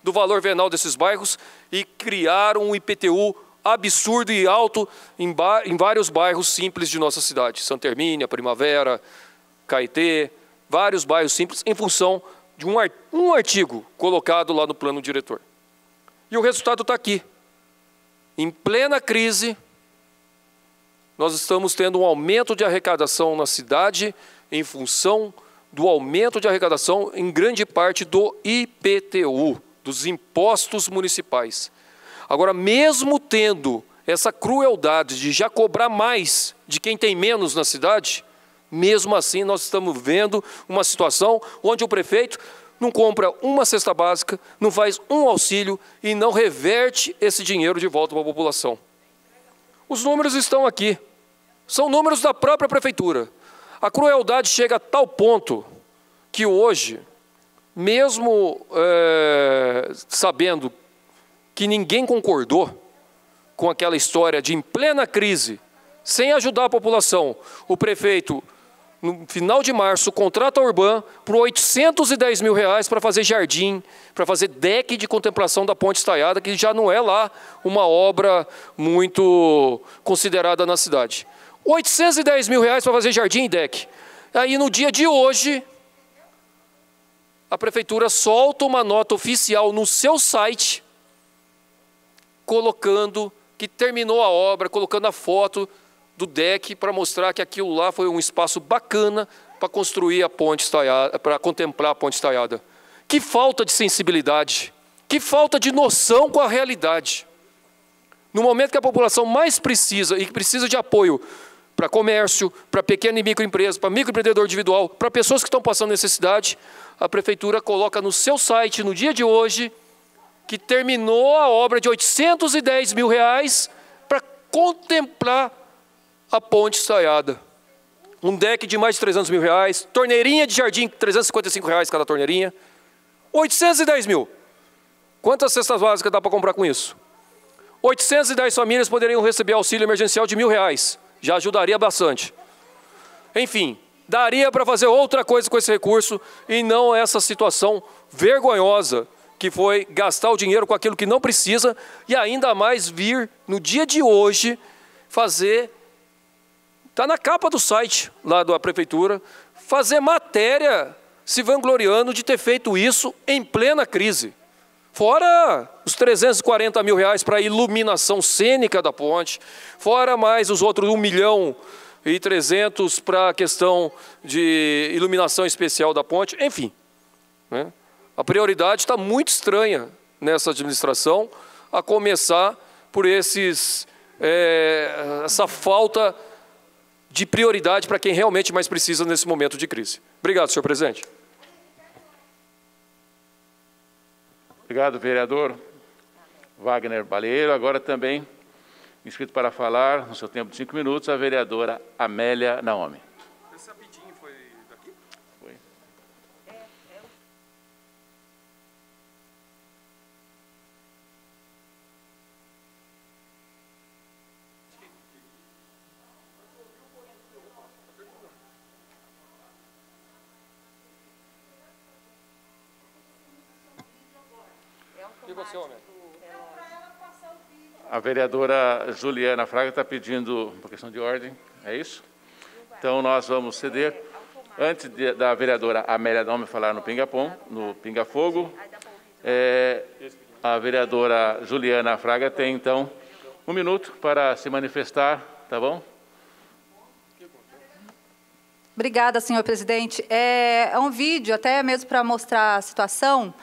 do valor venal desses bairros, e criaram um IPTU absurdo e alto em vários bairros simples de nossa cidade. Santa Hermínia, Primavera, Caetê, vários bairros simples, em função de um artigo colocado lá no plano diretor. E o resultado está aqui. Em plena crise, nós estamos tendo um aumento de arrecadação na cidade em função do aumento de arrecadação em grande parte do IPTU, dos impostos municipais. Agora, mesmo tendo essa crueldade de já cobrar mais de quem tem menos na cidade, mesmo assim nós estamos vendo uma situação onde o prefeito não compra uma cesta básica, não faz um auxílio e não reverte esse dinheiro de volta para a população. Os números estão aqui. São números da própria prefeitura. A crueldade chega a tal ponto que hoje, mesmo sabendo que ninguém concordou com aquela história de, em plena crise, sem ajudar a população, o prefeito, no final de março, contrata a Urban por R$810 mil para fazer jardim, para fazer deck de contemplação da Ponte Estaiada, que já não é lá uma obra muito considerada na cidade. R$810 mil para fazer jardim e deck. Aí, no dia de hoje, a prefeitura solta uma nota oficial no seu site, colocando que terminou a obra, colocando a foto do deck para mostrar que aquilo lá foi um espaço bacana para construir a Ponte Estaiada, para contemplar a Ponte Estaiada. Que falta de sensibilidade, que falta de noção com a realidade. No momento que a população mais precisa e que precisa de apoio para comércio, para pequena e microempresa, para microempreendedor individual, para pessoas que estão passando necessidade, a prefeitura coloca no seu site, no dia de hoje, que terminou a obra de R$810 mil para contemplar a Ponte Estaiada. Um deck de mais de R$300 mil, torneirinha de jardim, R$355 cada torneirinha, R$810 mil. Quantas cestas básicas dá para comprar com isso? 810 famílias poderiam receber auxílio emergencial de R$1.000, já ajudaria bastante. Enfim, daria para fazer outra coisa com esse recurso e não essa situação vergonhosa que foi gastar o dinheiro com aquilo que não precisa e ainda mais vir, no dia de hoje, fazer, está na capa do site lá da prefeitura, fazer matéria se vangloriando de ter feito isso em plena crise. Fora os R$340 mil para a iluminação cênica da ponte, fora mais os outros 1 milhão e 300 para a questão de iluminação especial da ponte, enfim. Né? A prioridade está muito estranha nessa administração, a começar por essa falta de prioridade para quem realmente mais precisa nesse momento de crise. Obrigado, senhor presidente. Obrigado, vereador Wagner Balheiro. Agora também, inscrito para falar, no seu tempo de 5 minutos, a vereadora Amélia Naomi. Esse rapidinho foi daqui? Foi. E você, homem? A vereadora Juliana Fraga está pedindo uma questão de ordem, é isso? Então, nós vamos ceder. Antes da vereadora Amélia Naomi falar no Pinga Fogo, a vereadora Juliana Fraga tem, então, 1 minuto para se manifestar, tá bom? Obrigada, senhor presidente. É um vídeo, até mesmo para mostrar a situação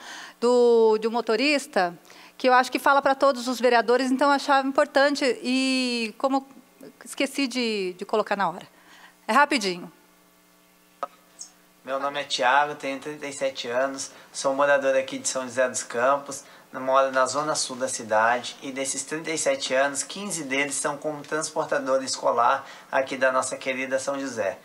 de um motorista, que eu acho que fala para todos os vereadores, então eu achava importante e como esqueci de colocar na hora. É rapidinho. Meu nome é Thiago, tenho 37 anos, sou morador aqui de São José dos Campos, moro na zona sul da cidade e desses 37 anos, 15 deles são como transportador escolar aqui da nossa querida São José.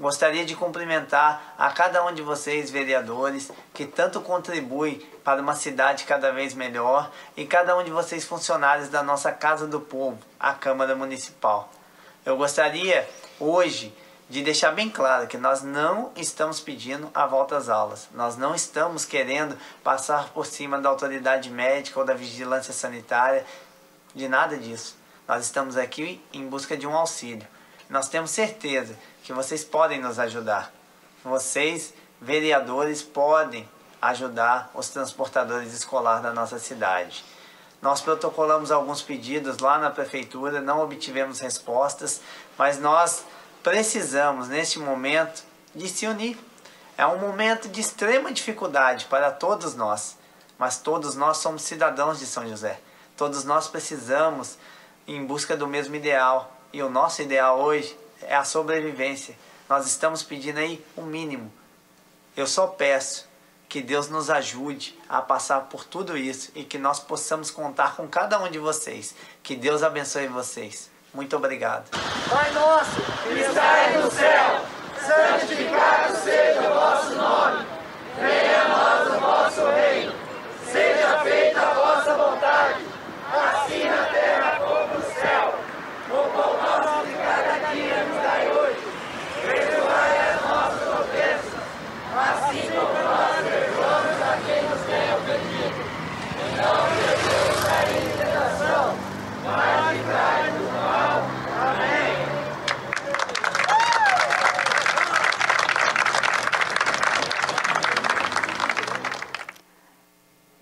Gostaria de cumprimentar a cada um de vocês, vereadores, que tanto contribuem para uma cidade cada vez melhor, e cada um de vocês, funcionários da nossa Casa do Povo, a Câmara Municipal. Eu gostaria, hoje, de deixar bem claro que nós não estamos pedindo a volta às aulas. Nós não estamos querendo passar por cima da autoridade médica ou da vigilância sanitária, de nada disso. Nós estamos aqui em busca de um auxílio. Nós temos certeza que vocês podem nos ajudar. Vocês, vereadores, podem ajudar os transportadores escolares da nossa cidade. Nós protocolamos alguns pedidos lá na prefeitura, não obtivemos respostas, mas nós precisamos, neste momento, de se unir. É um momento de extrema dificuldade para todos nós, mas todos nós somos cidadãos de São José. Todos nós precisamos em busca do mesmo ideal. E o nosso ideal hoje é a sobrevivência. Nós estamos pedindo aí o mínimo. Eu só peço que Deus nos ajude a passar por tudo isso e que nós possamos contar com cada um de vocês. Que Deus abençoe vocês. Muito obrigado. Pai nosso, que estais no céu, santificado seja o vosso nome. Venha a nós o vosso reino. Seja feita a vossa vontade, assim na terra como no céu. O pão nosso de cada dia nos dai hoje. Perdoai as nossas ofensas, assim como nós perdoamos a quem nos tem ofendido. E não nos deixeis cair em tentação, mas livrai-nos do mal. Amém.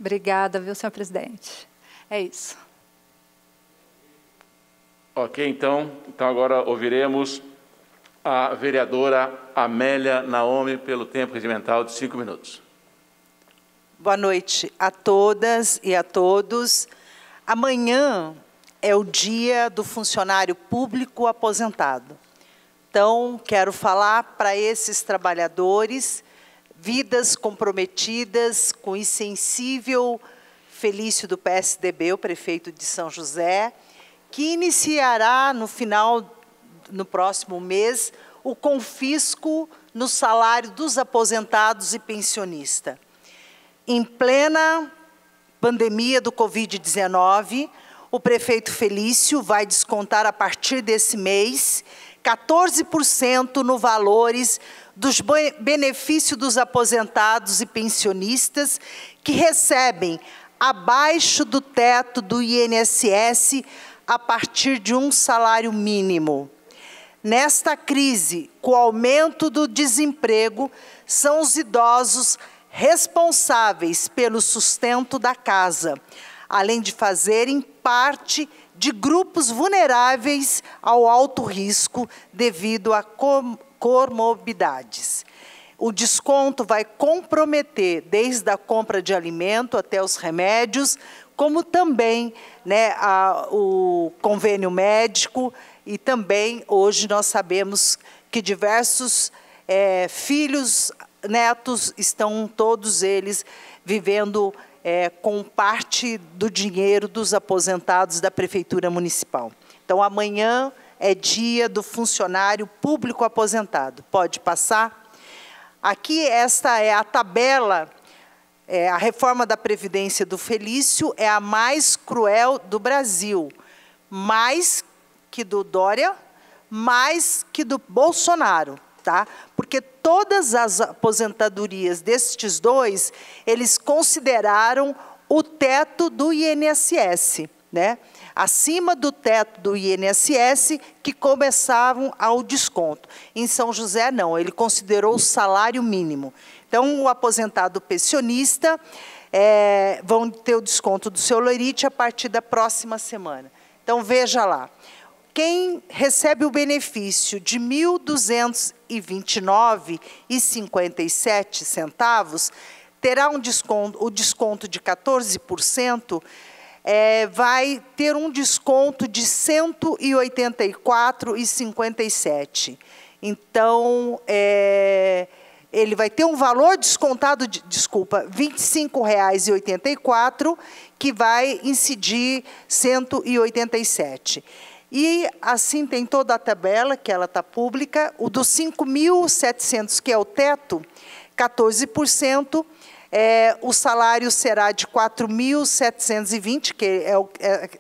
Obrigada, viu, senhor presidente? É isso. Ok, então agora ouviremos a vereadora Amélia Naomi pelo tempo regimental de 5 minutos. Boa noite a todas e a todos. Amanhã é o dia do funcionário público aposentado. Então, quero falar para esses trabalhadores, vidas comprometidas com o insensível Felício do PSDB, o prefeito de São José, que iniciará no próximo mês, o confisco no salário dos aposentados e pensionistas. Em plena pandemia do Covid-19, o prefeito Felício vai descontar, a partir desse mês, 14% no valores dos benefícios dos aposentados e pensionistas que recebem abaixo do teto do INSS a partir de um salário mínimo. Nesta crise, com o aumento do desemprego, são os idosos responsáveis pelo sustento da casa, além de fazerem parte de grupos vulneráveis ao alto risco devido a comorbidades. O desconto vai comprometer desde a compra de alimento até os remédios, como também, né, o convênio médico, e também hoje nós sabemos que diversos filhos, netos, estão todos eles vivendo com parte do dinheiro dos aposentados da Prefeitura Municipal. Então, amanhã é dia do funcionário público aposentado. Pode passar? Aqui, esta é a tabela, a reforma da Previdência do Felício é a mais cruel do Brasil, mais que do Dória, mais que do Bolsonaro, tá? Porque todas as aposentadorias destes dois, eles consideraram o teto do INSS, né? Acima do teto do INSS, que começavam ao desconto. Em São José, não, ele considerou o salário mínimo. Então, o aposentado pensionista vão ter o desconto do seu Lerite a partir da próxima semana. Então, veja lá. Quem recebe o benefício de R$ 1.229,57 terá o desconto de 14%, vai ter um desconto de R$ 184,57. Então, ele vai ter um valor descontado de, desculpa, R$ 25,84, que vai incidir R$ 187. E assim tem toda a tabela, que ela está pública, o dos 5.700, que é o teto, 14%, o salário será de 4.720, que é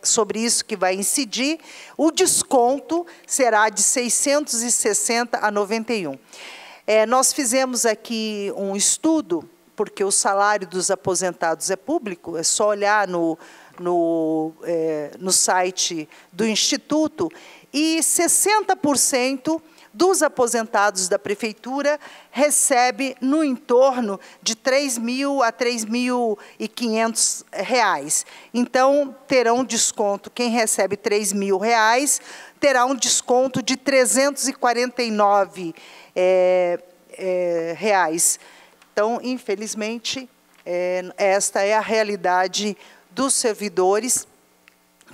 sobre isso que vai incidir, o desconto será de 660 a 91. Nós fizemos aqui um estudo, porque o salário dos aposentados é público, é só olhar no site do Instituto, e 60% dos aposentados da Prefeitura recebe no entorno de R$ 3.000 a R$ 3.500. Então, terão desconto, quem recebe R$ 3.000 terá um desconto de R$ 349. Então, infelizmente, esta é a realidade dos servidores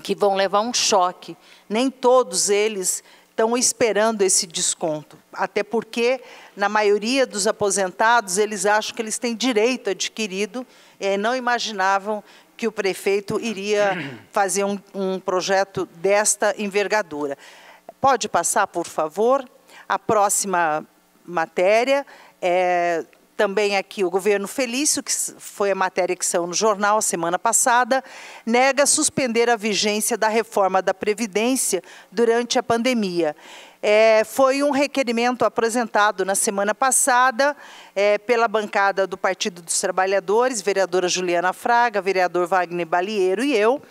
que vão levar um choque. Nem todos eles estão esperando esse desconto, até porque, na maioria dos aposentados, eles acham que eles têm direito adquirido, e não imaginavam que o prefeito iria fazer um projeto desta envergadura. Pode passar, por favor? A próxima matéria é também aqui o governo Felício, que foi a matéria que saiu no jornal a semana passada, nega suspender a vigência da reforma da Previdência durante a pandemia. Foi um requerimento apresentado na semana passada pela bancada do Partido dos Trabalhadores, vereadora Juliana Fraga, vereador Wagner Balieiro e eu.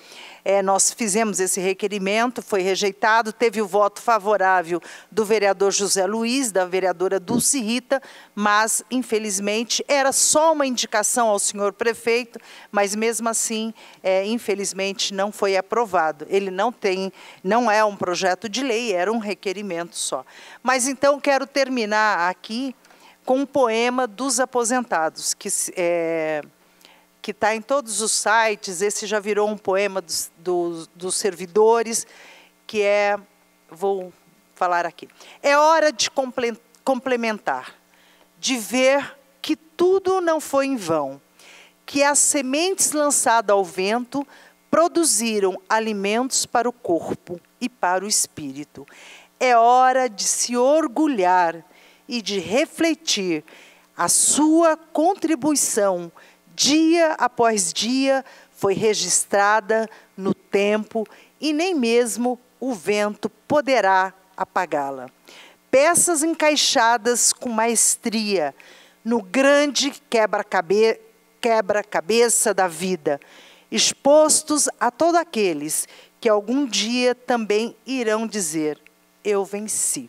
Nós fizemos esse requerimento, foi rejeitado, teve o voto favorável do vereador José Luiz, da vereadora Dulce Rita, mas, infelizmente, era só uma indicação ao senhor prefeito, mas, mesmo assim, infelizmente, não foi aprovado. Ele não é um projeto de lei, era um requerimento só. Mas, então, quero terminar aqui com um poema dos aposentados, que está em todos os sites. Esse já virou um poema dos servidores, que vou falar aqui. É hora de complementar, de ver que tudo não foi em vão, que as sementes lançadas ao vento produziram alimentos para o corpo e para o espírito. É hora de se orgulhar e de refletir a sua contribuição, dia após dia, foi registrada no tempo e nem mesmo o vento poderá apagá-la. Peças encaixadas com maestria no grande quebra-cabeça da vida, expostos a todos aqueles que algum dia também irão dizer: eu venci.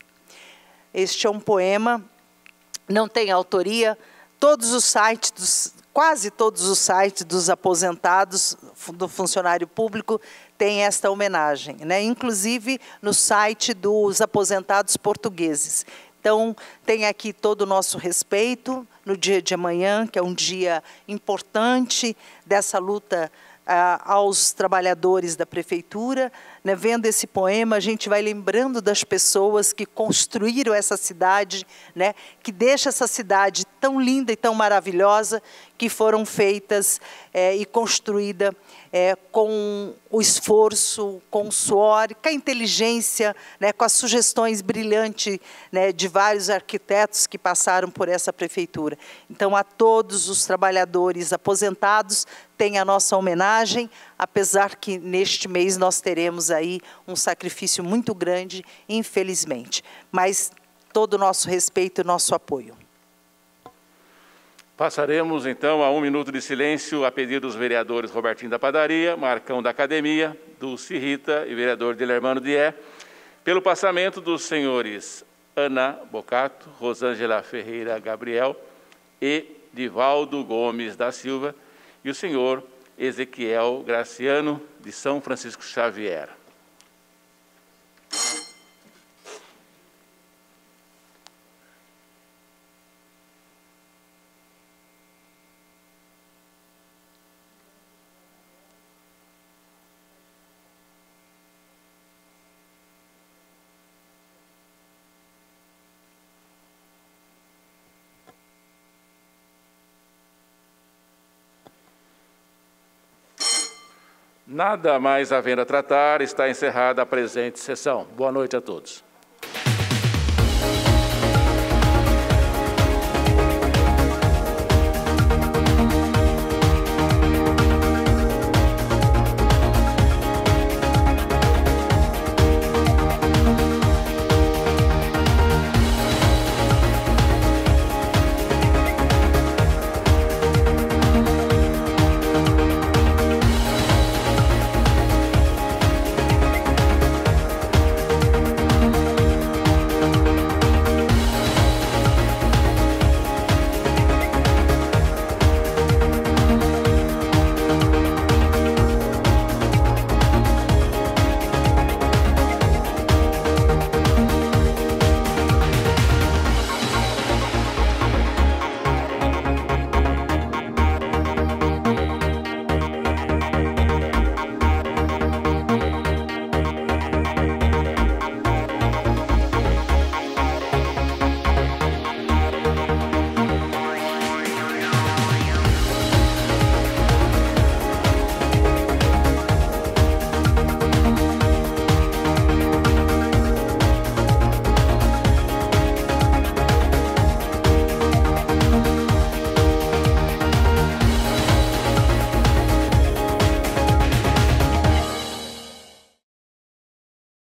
Este é um poema, não tem autoria. Todos os sites quase todos os sites dos aposentados do funcionário público têm esta homenagem, né? Inclusive no site dos aposentados portugueses. Então, tem aqui todo o nosso respeito no dia de amanhã, que é um dia importante dessa luta aos trabalhadores da prefeitura, né? Vendo esse poema, a gente vai lembrando das pessoas que construíram essa cidade, né? Que deixa essa cidade tão linda e tão maravilhosa, que foram feitas e construídas com o esforço, com o suor, com a inteligência, né? Com as sugestões brilhantes, né? De vários arquitetos que passaram por essa prefeitura. Então, a todos os trabalhadores aposentados, tem a nossa homenagem, apesar que neste mês nós teremos aí um sacrifício muito grande, infelizmente. Mas todo o nosso respeito e nosso apoio. Passaremos, então, a 1 minuto de silêncio a pedido dos vereadores Robertinho da Padaria, Marcão da Academia, Dulce Rita e vereador Dilermano Dié, pelo passamento dos senhores Ana Bocato, Rosângela Ferreira Gabriel e Divaldo Gomes da Silva, e o senhor Ezequiel Graciano, de São Francisco Xavier. Nada mais havendo a tratar, está encerrada a presente sessão. Boa noite a todos.